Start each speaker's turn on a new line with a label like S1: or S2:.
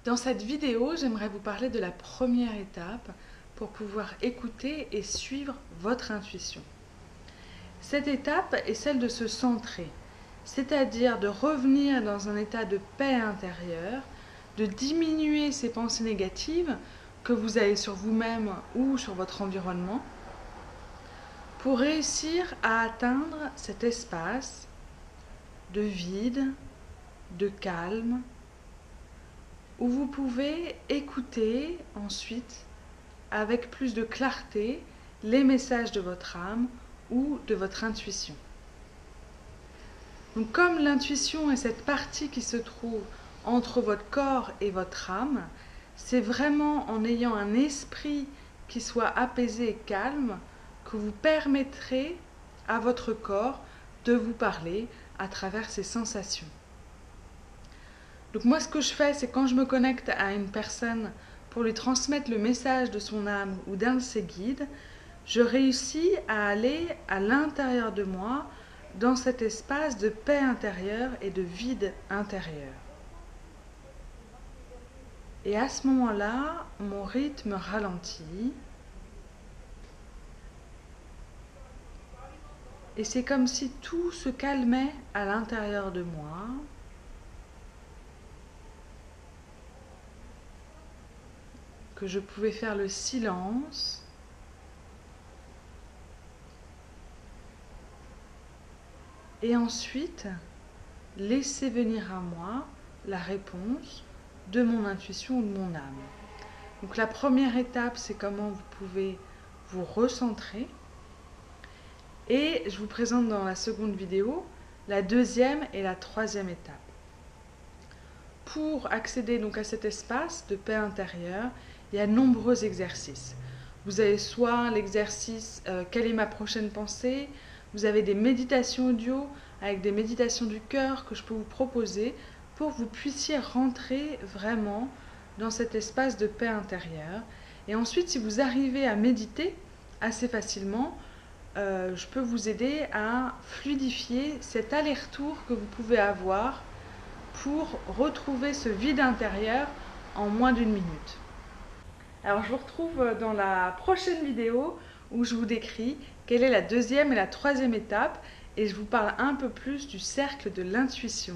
S1: Dans cette vidéo, j'aimerais vous parler de la première étape pour pouvoir écouter et suivre votre intuition. Cette étape est celle de se centrer, c'est-à-dire de revenir dans un état de paix intérieure, de diminuer ces pensées négatives que vous avez sur vous-même ou sur votre environnement, pour réussir à atteindre cet espace de vide, de calme, où vous pouvez écouter ensuite avec plus de clarté les messages de votre âme ou de votre intuition. Donc comme l'intuition est cette partie qui se trouve entre votre corps et votre âme, c'est vraiment en ayant un esprit qui soit apaisé et calme que vous permettrez à votre corps de vous parler à travers ces sensations. Donc moi ce que je fais, c'est quand je me connecte à une personne pour lui transmettre le message de son âme ou d'un de ses guides, je réussis à aller à l'intérieur de moi dans cet espace de paix intérieure et de vide intérieur. Et à ce moment-là, mon rythme ralentit. Et c'est comme si tout se calmait à l'intérieur de moi. Que je pouvais faire le silence. Et ensuite, laisser venir à moi la réponse de mon intuition ou de mon âme. Donc la première étape, c'est comment vous pouvez vous recentrer. Et je vous présente dans la seconde vidéo la deuxième et la troisième étape. Pour accéder donc à cet espace de paix intérieure, il y a de nombreux exercices. Vous avez soit l'exercice quelle est ma prochaine pensée, vous avez des méditations audio avec des méditations du cœur que je peux vous proposer pour que vous puissiez rentrer vraiment dans cet espace de paix intérieure. Et ensuite, si vous arrivez à méditer assez facilement, je peux vous aider à fluidifier cet aller-retour que vous pouvez avoir pour retrouver ce vide intérieur en moins d'1 minute. Alors je vous retrouve dans la prochaine vidéo où je vous décris quelle est la deuxième et la troisième étape et je vous parle un peu plus du cercle de l'intuition.